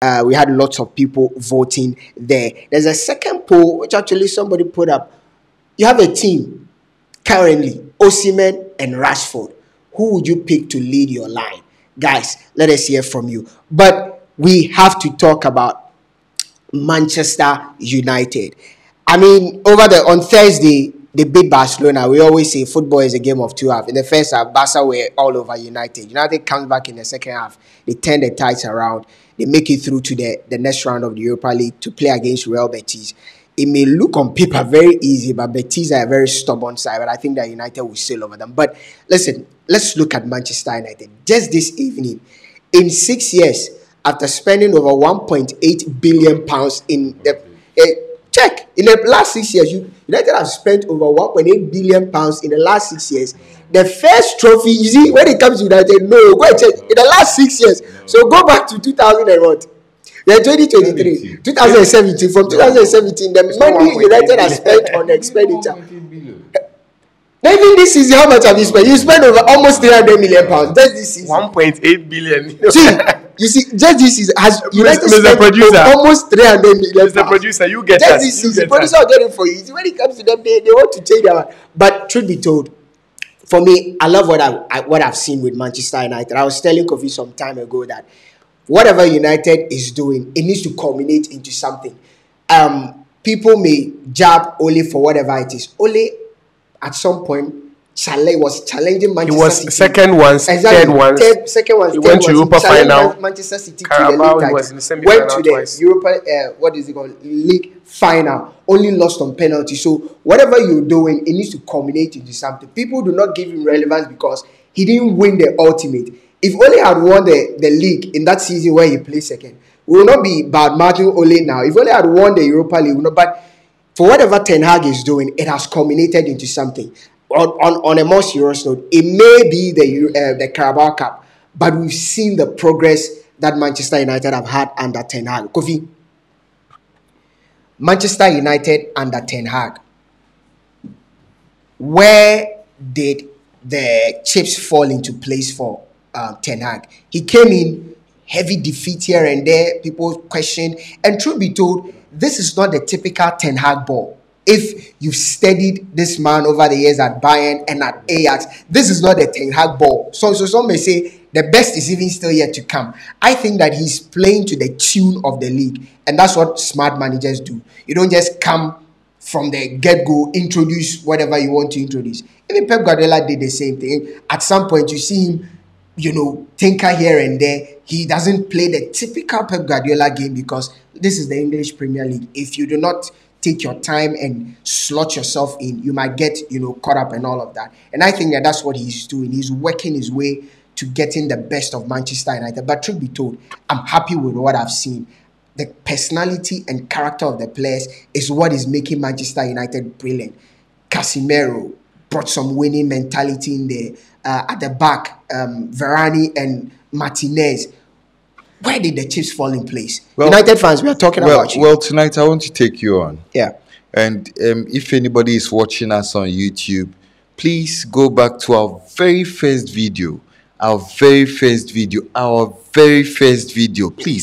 We had lots of people voting there. There's a second poll which actually somebody put up. You have a team currently, Osimhen and Rashford. Who would you pick to lead your line? Guys, let us hear from you. But we have to talk about Manchester United. I mean, on Thursday, they beat Barcelona. We always say football is a game of two halves. In the first half, Barca were all over United. United comes back in the second half. They turn the tides around. They make it through to the next round of the Europa League to play against Real Betis. It may look on paper very easy, but Betis are a very stubborn side. But I think that United will sail over them. But listen, let's look at Manchester United. Just this evening, in 6 years, after spending over 1.8 billion pounds in the in the last 6 years, United have spent over 1.8 billion pounds in the last 6 years. The first trophy, you see, when it comes to United, no, go and check in the last 6 years. So go back to 2000 and what? Yeah, 2023, 2017. From 2017, the money United has spent on expenditure. Even this season, how much have you spent? You spent over almost 300 million pounds. Just this season. 1.8 billion. You see, just this season has United spent almost 300 million. Mr. Producer, you get just that. This season, producer will get it for you. See, when it comes to them, they want to change their mind. But truth be told, for me, I love what I've seen with Manchester United. I was telling Kofi some time ago that whatever United is doing, it needs to culminate into something. People may jab Ole for whatever it is. Ole, at some point, was challenging Manchester City. He was second once, third once. He went to Europa final. Manchester City Carabao, he was in the semi-final went to the Europa, League final. Only lost on penalty. So whatever you're doing, it needs to culminate into something. People do not give him relevance because he didn't win the ultimate. If Ole had won the league in that season where he played second, we will not be bad marking Ole now. If Ole had won the Europa League, but for whatever Ten Hag is doing, it has culminated into something. On a more serious note, it may be the Carabao Cup, but we've seen the progress that Manchester United have had under Ten Hag. Kofi, Manchester United under Ten Hag, where did the chips fall into place for Ten Hag? He came in, heavy defeat here and there, people questioned, and truth be told, this is not the typical Ten Hag ball. If you've studied this man over the years at Bayern and at Ajax, this is not the Ten Hag ball. So some may say the best is even still yet to come. I think that he's playing to the tune of the league, and that's what smart managers do. You don't just come from the get-go, introduce whatever you want to introduce. Even Pep Guardiola did the same thing. At some point, you see him, tinker here and there. He doesn't play the typical Pep Guardiola game because this is the English Premier League. If you do not take your time and slot yourself in, you might get, caught up and all of that. And I think that that's what he's doing. He's working his way to getting the best of Manchester United. But truth be told, I'm happy with what I've seen. The personality and character of the players is what is making Manchester United brilliant. Casemiro brought some winning mentality in there. At the back, Varane and Martinez. Where did the chips fall in place? United fans, we are talking about you. Well, tonight I want to take you on. Yeah. And if anybody is watching us on YouTube, please go back to our very first video. Please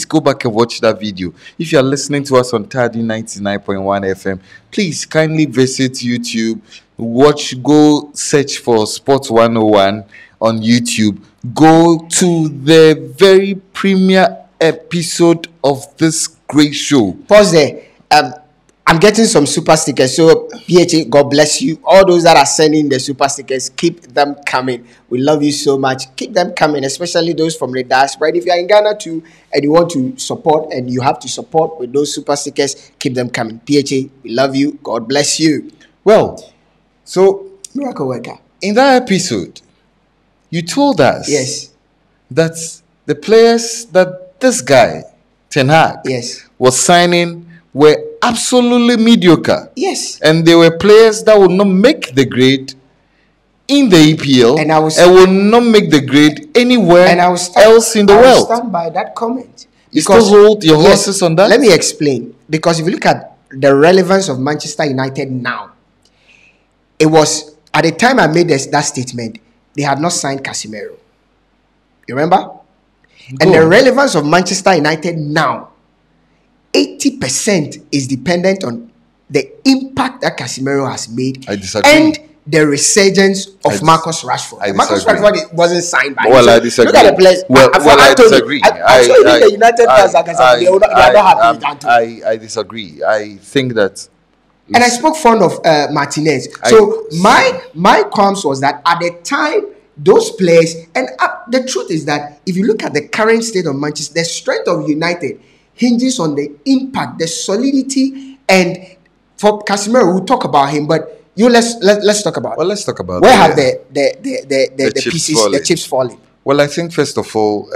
go back and watch that video. If you are listening to us on Tardy 99.1 FM, please kindly visit YouTube. Go search for Sports 101 on YouTube. Go to the very premiere episode of this great show. Pause there. I'm getting some super stickers. So, PHA, God bless you. All those that are sending the super stickers, keep them coming. We love you so much. Keep them coming, especially those from the diaspora. If you are in Ghana too and you want to support and you have to support with those super stickers, keep them coming. PHA, we love you. God bless you. Well, so Miracle Worker, in that episode, you told us that the players that this guy, Ten Hag, was signing were absolutely mediocre. Yes. And they were players that would not make the grade in the EPL and will not make the grade anywhere else in the world. I stand by that comment. You still hold your horses on that? Let me explain. Because if you look at the relevance of Manchester United now, it was, at the time I made that statement, they had not signed Casemiro. You remember? And the relevance of Manchester United now, 80% is dependent on the impact that Casemiro has made. I disagree. And the resurgence of Marcus Rashford. Marcus Rashford wasn't signed by him. Well, I disagree. Look at the players. I disagree. I'm sure even the United fans are not happy with Anthony. I disagree. I think that... And I spoke fond of Martinez. So my qualms was that at the time, those players... And the truth is that if you look at the current state of Manchester, the strength of United hinges on the impact, the solidity, and for Casemiro, we'll talk about him, but let's talk about. Well, let's talk about where have the pieces, fallen. The chips falling. Well, I think first of all,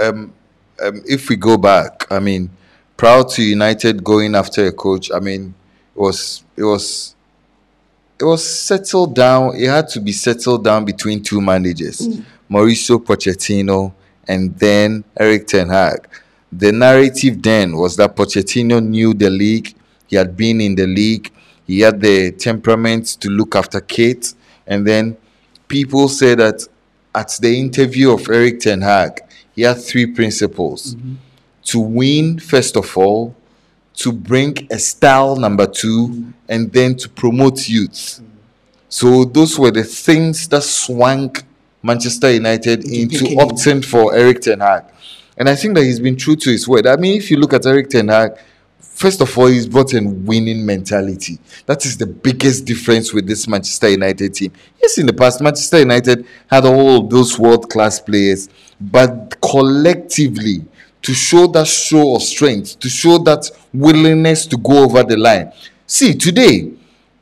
if we go back, I mean, prior to United going after a coach, I mean, it was settled down. It had to be settled down between two managers, Mauricio Pochettino and then Erik ten Hag. The narrative then was that Pochettino knew the league. He had been in the league. He had the temperament to look after Kate. And then people say that at the interview of Erik ten Hag, he had three principles. To win, first of all, to bring a style, number two, and then to promote youth. So those were the things that swung Manchester United into opting for Erik ten Hag. And I think that he's been true to his word. I mean, if you look at Erik ten Hag, first of all, he's brought a winning mentality. That is the biggest difference with this Manchester United team. Yes, in the past, Manchester United had all of those world-class players, but collectively, to show that show of strength, to show that willingness to go over the line. See, today,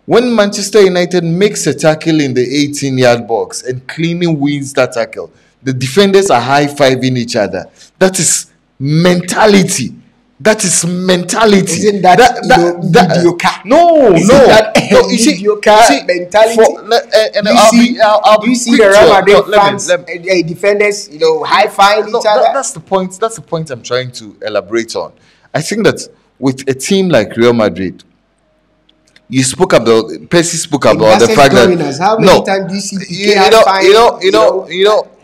when Manchester United makes a tackle in the 18-yard box and cleanly wins that tackle, the defenders are high-fiving each other. That is mentality. That is mentality. Isn't that mediocre? No. You see, mentality. Do you see the Real Madrid fans, defenders, high-fiving each other? That's the point. That's the point I'm trying to elaborate on. I think that with a team like Real Madrid, Percy spoke about the fact that how many times do you see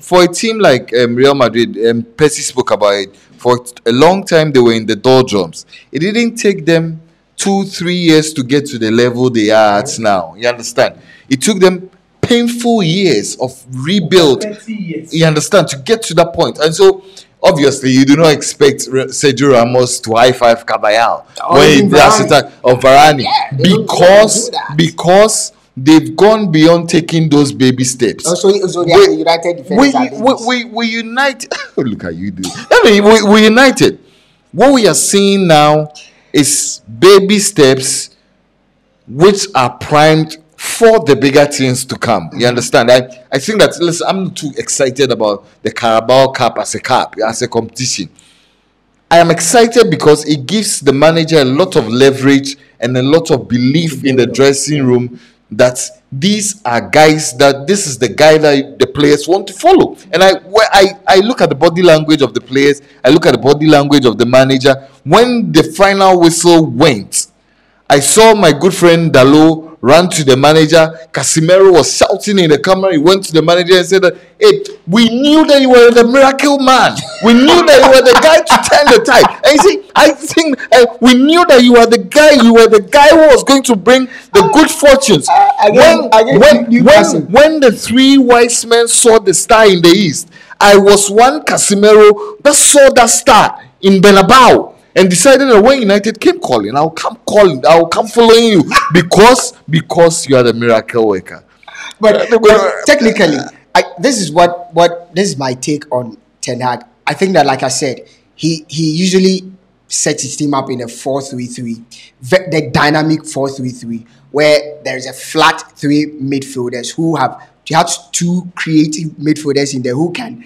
for a team like Real Madrid, Percy spoke about it. For a long time, they were in the doldrums. It didn't take them 2-3 years to get to the level they are at now. You understand? It took them painful years of rebuild. You understand? To get to that point. And so, obviously, you do not expect Sergio Ramos to high-five Caballero when he does it or Varane, because they've gone beyond taking those baby steps. So they are United defenders. We unite. Look how you do. I mean, we united. What we are seeing now is baby steps, which are primed for the bigger things to come. You understand? I think that, listen, I'm not too excited about the Carabao Cup as a competition. I am excited because it gives the manager a lot of leverage and a lot of belief in the dressing room that these are guys that this is the guy that the players want to follow. And I look at the body language of the players, I look at the body language of the manager. When the final whistle went, I saw my good friend Dalot ran to the manager. Casemiro was shouting in the camera. He went to the manager and said, "Hey, we knew that you were the miracle man. We knew that you were the guy to turn the tide." And you see, I think we knew that you were the guy. You were the guy who was going to bring the good fortunes. When the three wise men saw the star in the east, I was one Casemiro that saw that star in Bernabeu and decided that when United came calling, I'll come following you because you are the miracle worker. But technically, this is my take on Ten Hag. I think that, like I said, he usually sets his team up in a 4-3-3, the dynamic 4-3-3, where there is a flat three midfielders who have two creative midfielders in there who can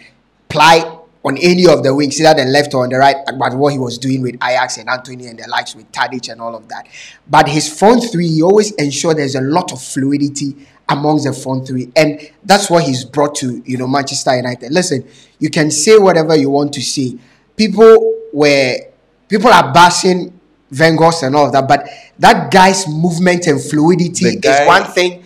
ply on any of the wings, either the left or on the right, about what he was doing with Ajax and Antony and the likes with Tadic and all of that. But his front three, he always ensured there's a lot of fluidity amongst the front three. And that's what he's brought to, Manchester United. Listen, you can say whatever you want to say. People are bashing Weghorst and all of that, but that guy's movement and fluidity is one thing.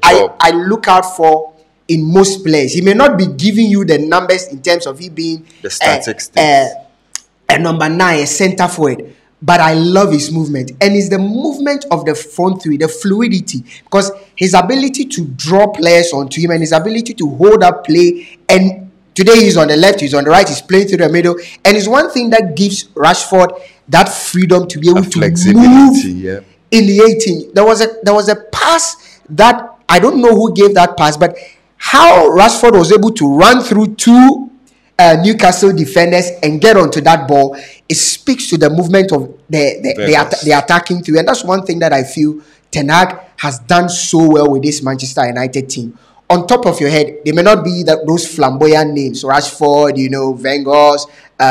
I look out for in most players. He may not be giving you the numbers in terms of he being the statistics. A number 9, a center forward. But I love his movement. And it's the movement of the front three, the fluidity. Because his ability to draw players onto him and his ability to hold up play. And today he's on the left, he's on the right, he's playing through the middle. And it's one thing that gives Rashford that freedom to be able to move in the 18. There was a pass that, I don't know who gave that pass, but how Rashford was able to run through 2 Newcastle defenders and get onto that ball, it speaks to the movement of the attacking three. And that's one thing that I feel Ten Hag has done so well with this Manchester United team. On top of your head, they may not be those flamboyant names, Rashford, Weghorst,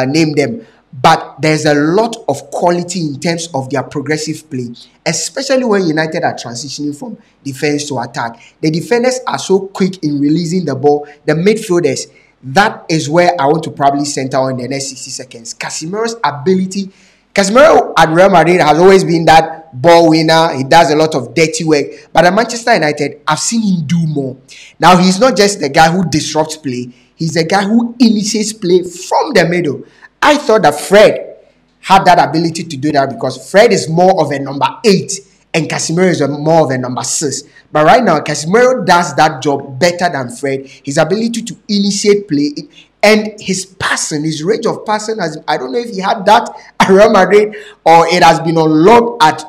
name them. But there's a lot of quality in terms of their progressive play, especially when United are transitioning from defense to attack. The defenders are so quick in releasing the ball. The midfielders, that is where I want to probably center on the next 60 seconds. Casemiro's ability. Casemiro at Real Madrid has always been that ball winner. He does a lot of dirty work. But at Manchester United, I've seen him do more. Now, he's not just the guy who disrupts play. He's the guy who initiates play from the middle. I thought that Fred had that ability to do that because Fred is more of a number 8 and Casemiro is more of a number 6. But right now, Casemiro does that job better than Fred. His ability to initiate play and his passing, his range of passing, I don't know if he had that at Real Madrid or it has been unlocked at,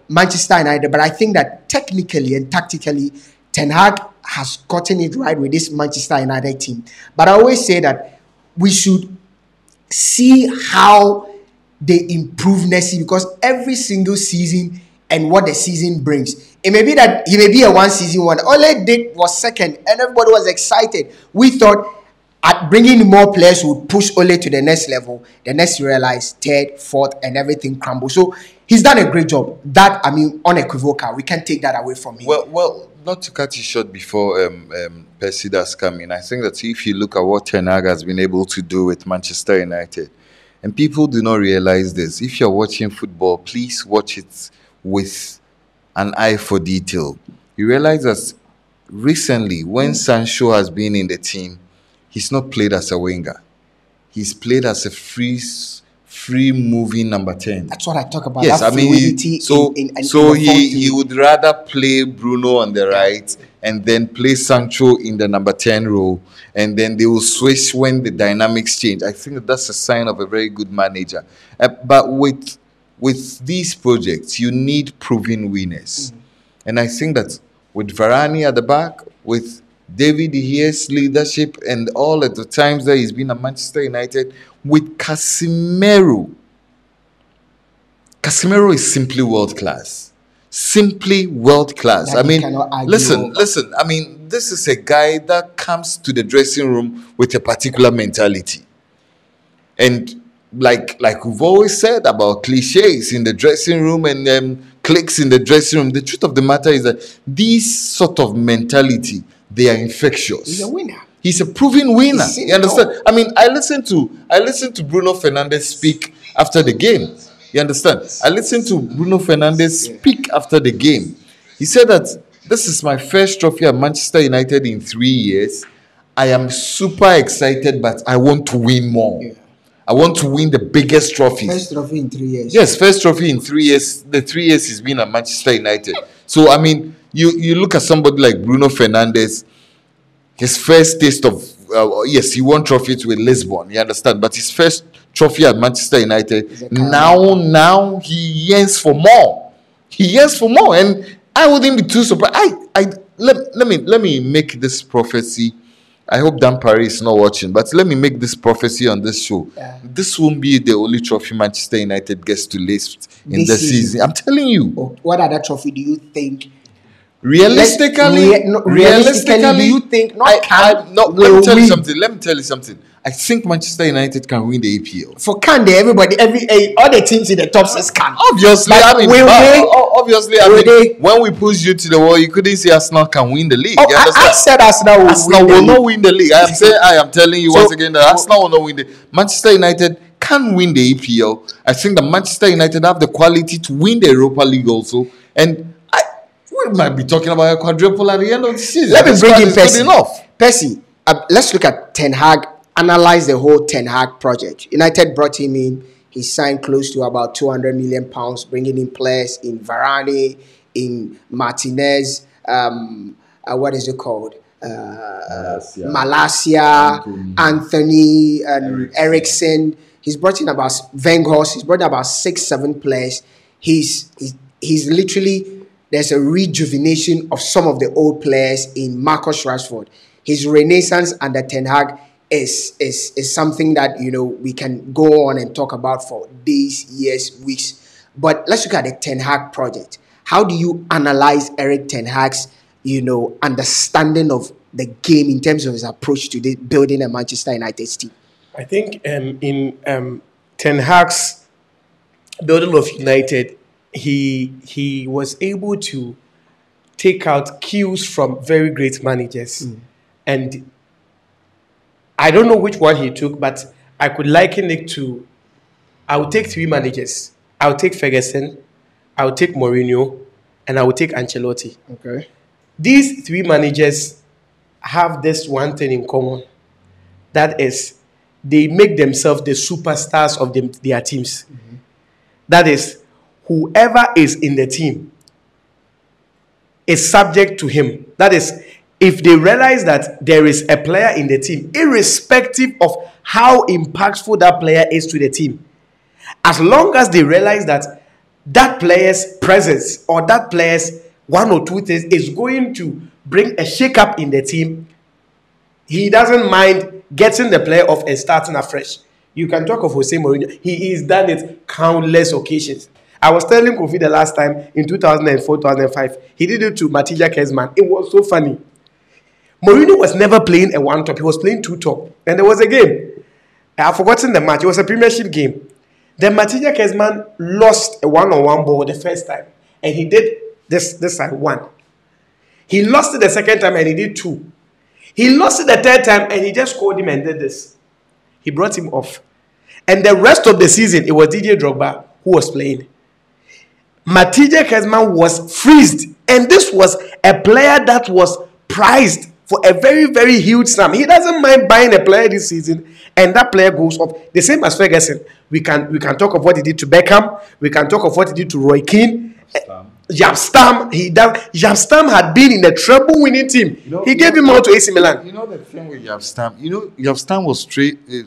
Manchester United. But I think that technically and tactically, Ten Hag has gotten it right with this Manchester United team. But I always say that we should see how they improve next season, because every single season and what the season brings. It may be that he may be a one-season wonder. All they did was second, and everybody was excited. We thought at bringing more players would push Ole to the next level. The next realized third, fourth, and everything crumbled. So he's done a great job. That, unequivocal. We can't take that away from him. Well, not to cut you short before Percy does come in, I think that if you look at what Ten Hag has been able to do with Manchester United, and people do not realize this, if you're watching football, please watch it with an eye for detail. You realize that recently, when Sancho has been in the team, he's not played as a winger. He's played as a free moving number 10. That's what I talk about. Yes, he would rather play Bruno on the right and then play Sancho in the number 10 role, and then they will switch when the dynamics change. I think that's a sign of a very good manager. But with these projects, you need proven winners. And I think that with Varane at the back, with David De Gea's leadership and all at the times that he's been at Manchester United, with Casemiro is simply world class. Simply world class. Listen. This is a guy that comes to the dressing room with a particular mentality. And like we've always said about cliches in the dressing room and cliques in the dressing room, the truth of the matter is that these sort of mentality, they are infectious. He's a winner. He's a proven winner. You understand? I listened to Bruno Fernandes speak after the game. You understand? I listened to Bruno Fernandes speak after the game. He said that this is my first trophy at Manchester United in 3 years. I am super excited, but I want to win more. Yeah. I want to win the biggest trophy. First trophy in 3 years. Yes, first trophy in 3 years. The 3 years he's been at Manchester United. So, you look at somebody like Bruno Fernandes, his first taste of, he won trophies with Lisbon, you understand? But his first trophy at Manchester United, now he yearns for more. He yearns for more. And I wouldn't be too surprised. Let me make this prophecy. I hope Dan Parry is not watching, but let me make this prophecy on this show. Yeah. This won't be the only trophy Manchester United gets to lift in the season. I'm telling you. What other trophy do you think? Realistically, do you think let me tell you something. I think Manchester United can win the EPL. For can they? Everybody, all the teams in the top 6 can. Obviously, when we pushed you to the wall, you couldn't say Arsenal can win the league. I said Arsenal will not win the league. I am telling you once again that Arsenal will not win the. Manchester United can win the EPL. I think that Manchester United have the quality to win the Europa League also, and We might be talking about a quadruple at the end of the season. Let me bring in Percy. Percy, let's look at Ten Hag. Analyze the whole Ten Hag project. United brought him in. He signed close to about £200 million, bringing in players in Varane, in Martinez. What is it called? Malacia, Anthony, and Eriksen. He's brought in about Weghorst. He's brought in about 6-7 players. He's literally, there's a rejuvenation of some of the old players in Marcus Rashford. His renaissance under Ten Hag is something that, you know, we can go on and talk about for days, years, weeks. But let's look at the Ten Hag project. How do you analyze Erik Ten Hag's, you know, understanding of the game in terms of his approach to building a Manchester United team? I think in Ten Hag's building of United, he was able to take out cues from very great managers. And I don't know which one he took, but I could liken it to, I would take 3 managers. I would take Ferguson, I would take Mourinho, and I would take Ancelotti. Okay. These 3 managers have this one thing in common. That is, they make themselves the superstars of their teams. That is, whoever is in the team is subject to him. That is, if they realize that there is a player in the team, irrespective of how impactful that player is to the team, as long as they realize that that player's presence or that player's 1 or 2 things is going to bring a shake-up in the team, he doesn't mind getting the player off and starting afresh. You can talk of Jose Mourinho. He has done it countless occasions. I was telling Kofi the last time in 2004, 2005, he did it to Matija Kezman. It was so funny. Mourinho was never playing a 1-top. He was playing 2-top. And there was a game. I've forgotten the match. It was a Premiership game. Then Matija Kezman lost a 1-on-1 ball the first time. And he did this side 1. He lost it the second time and he did 2. He lost it the third time and he just called him and did this. He brought him off. And the rest of the season, it was Didier Drogba who was playing. Matija Kezman was freezed. And this was a player that was prized for a very, very huge sum. He doesn't mind buying a player this season, and that player goes up. The same as Ferguson. We can talk of what he did to Beckham. We can talk of what he did to Roy Keane. Jaap Stam. Jaap Stam had been in the treble-winning team. He gave him out to AC Milan. You know the thing with Jaap Stam? Jaap Stam was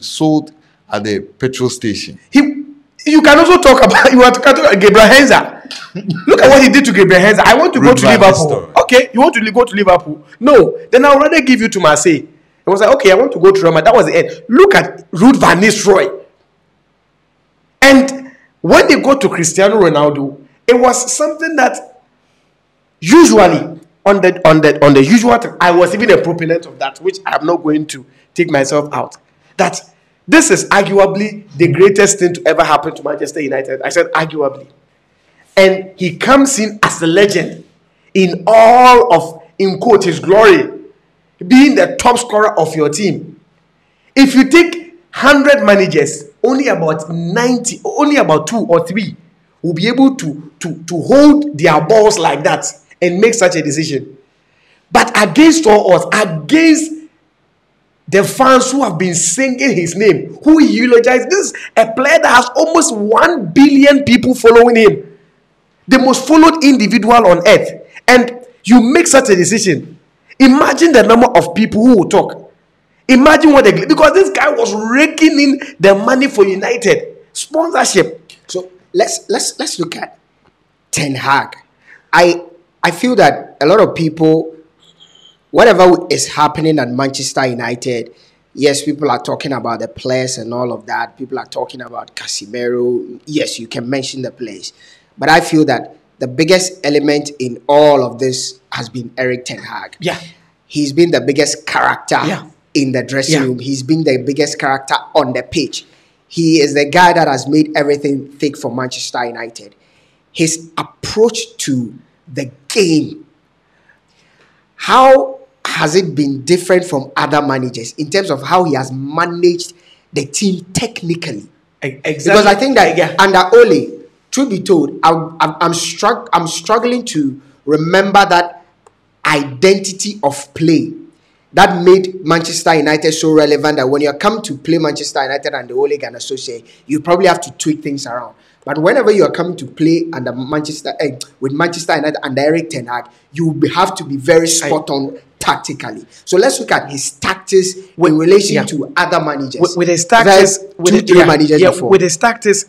sold at the petrol station. You can also talk about Gabriel Henza. Look at what he did to Gabriel Henza. I want to go to Liverpool. Okay, you want to go to Liverpool? No, then I'll rather give you to Marseille. It was like, okay, I want to go to Roma. That was the end. Look at Ruud van Nistelrooy. And when they go to Cristiano Ronaldo, it was something that usually on the usual time, I was even a proponent of that, which I'm not going to take myself out. That this is arguably the greatest thing to ever happen to Manchester United. I said arguably. And he comes in as a legend in all of, in quote, his glory, being the top scorer of your team. If you take 100 managers, only about 2 or 3 will be able to hold their balls like that and make such a decision. But against all odds, against the fans who have been singing his name, who eulogize, this is a player that has almost 1 billion people following him. The most followed individual on earth. And you make such a decision. Imagine the number of people who will talk. Imagine what because this guy was raking in the money for United. Sponsorship. So let's look at Ten Hag. I feel that a lot of people, whatever is happening at Manchester United, yes, people are talking about the players and all of that. People are talking about Casemiro. Yes, you can mention the players. But I feel that the biggest element in all of this has been Erik Ten Hag. Yeah. He's been the biggest character in the dressing room. He's been the biggest character on the pitch. He is the guy that has made everything thick for Manchester United. His approach to the game, how has it been different from other managers in terms of how he has managed the team technically? Exactly. Because I think that under Ole, truth be told, I'm struggling to remember that identity of play that made Manchester United so relevant that when you come to play Manchester United and the Ole Gunnar Solskjaer, you probably have to tweak things around. But whenever you are coming to play under with Manchester United and Erik ten Hag, you have to be very spot on tactically. So let's look at his tactics in relation to other managers. With his tactics, with his tactics,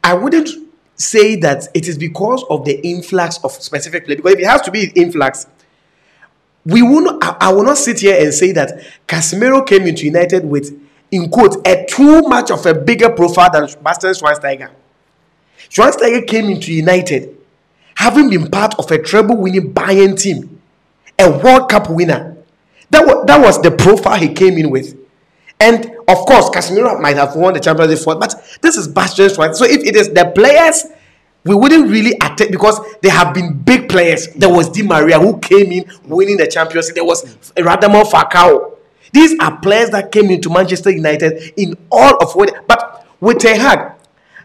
I wouldn't say that it is because of the influx of specific play. Because if it has to be influx, I will not sit here and say that Casemiro came into United with, in quote, a too much of a bigger profile than Bastian Schweinsteiger. Schweinsteiger came into United having been part of a treble-winning Bayern team, a World Cup winner. That was the profile he came in with. And of course, Casemiro might have won the Champions League for, but this is Bastian Schweinsteiger. So if it is the players, we wouldn't really attack because there have been big players. There was Di Maria who came in winning the Champions League. There was Radamel Falcao. These are players that came into Manchester United in all of what. But with Ten Hag,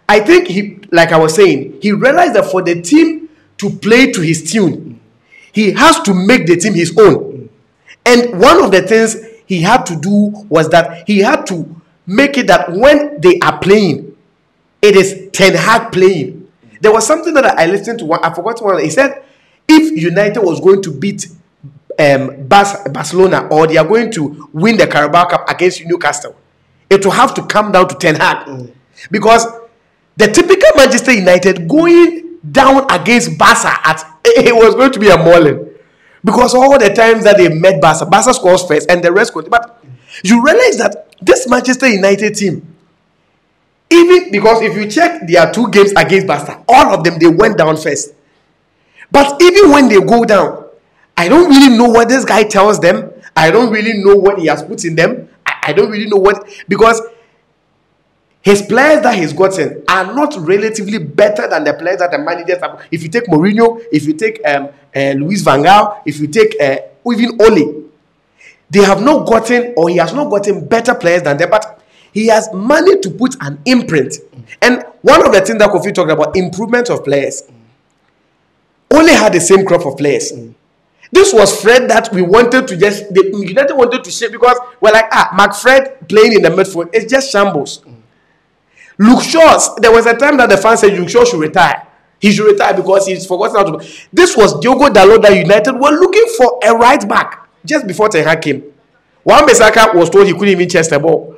I think he, like I was saying, he realized that for the team to play to his tune, he has to make the team his own. And one of the things he had to do was that he had to make it that when they are playing, it is Ten Hag playing. There was something that I listened to. I forgot one. He said, if United was going to beat Barcelona or they are going to win the Carabao Cup against Newcastle, it will have to come down to Ten Hag. Because the typical Manchester United going down against Barca, it was going to be a mauling. Because all the times that they met Barca scores first and the rest goes. But you realize that this Manchester United team, even because if you check their 2 games against Barca, all of them, they went down first. But even when they go down, I don't really know what this guy tells them. I don't really know what he has put in them. I don't really know what, because his players that he's gotten are not relatively better than the players that the managers have. If you take Mourinho, if you take Luis Van Gaal, if you take even Ole, they have not gotten, or he has not gotten better players than them, but he has managed to put an imprint. And one of the things that Kofi talked about, improvement of players, Ole had the same crop of players. This was Fred that we wanted to just, the United wanted to shape because we're like, McFred playing in the midfield, it's just shambles. Luke Shaw, there was a time that the fans said Luke Shaw should retire. He should retire because he's forgotten how to. This was Diogo Dalot that United were looking for a right back just before Ten Hag came. Wan-Bissaka was told he couldn't even chase the ball.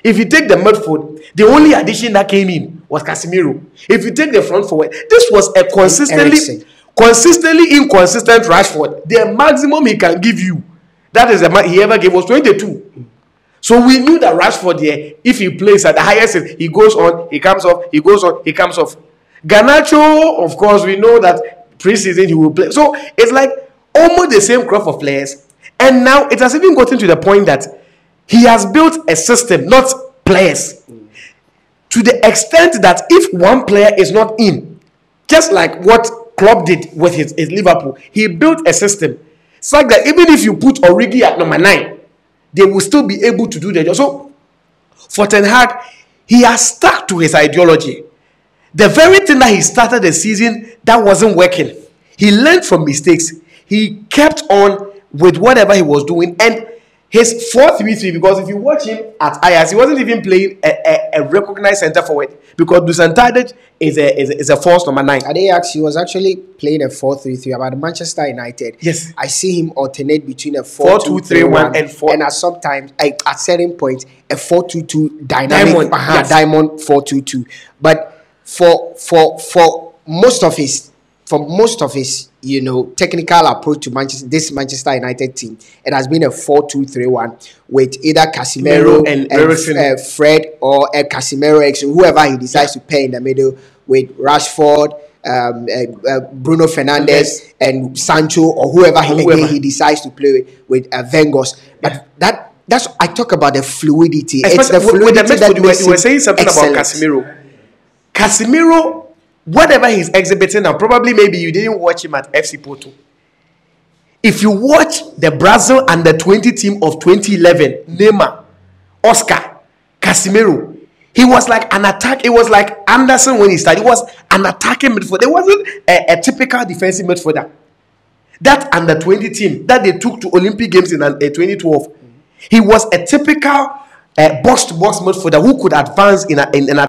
If you take the midfield, the only addition that came in was Casemiro. If you take the front forward, this was a consistently inconsistent Rashford. The maximum he can give you, that is the man he ever gave, was 22. So we knew that Rashford here, if he plays at the highest, he goes on, he comes off, he goes on, he comes off. Garnacho, of course, we know that preseason he will play. So it's like almost the same crop of players. And now it has even gotten to the point that he has built a system, not players. To the extent that if one player is not in, just like what Klopp did with his Liverpool, he built a system. It's like that even if you put Origi at number 9, they will still be able to do their job. So, for Ten Hag, he has stuck to his ideology. The very thing that he started the season that wasn't working, he learned from mistakes. He kept on with whatever he was doing. And his 4-3-3, because if you watch him at Ajax, he wasn't even playing a recognized centre forward because Dusan Tadic is a false number 9. At Ajax, he was actually playing a 4-3-3. About Manchester United, yes, I see him alternate between a 4-2-3-1 and 4, and sometimes at certain points a 4-2-2 dynamic diamond 4-2-2. But for most of his technical approach to this Manchester United team, it has been a 4-2-3-1 with either Casemiro and Fred or Casemiro X, whoever he decides to pair in the middle, with Rashford, Bruno Fernandes, and Sancho, or whoever he decides to play with Weghorst. But that's I talk about the fluidity. It's the fluidity that makes you were saying something excellent about Casemiro. Casemiro, whatever he's exhibiting now, probably maybe you didn't watch him at FC Porto. If you watch the Brazil under 20 team of 2011, Neymar, Oscar, Casemiro, He was like an attack. It was like Anderson when he started. He was an attacking midfielder. It wasn't a typical defensive midfielder. That under 20 team that they took to Olympic Games in 2012, he was a typical box-to-box midfielder who could advance in a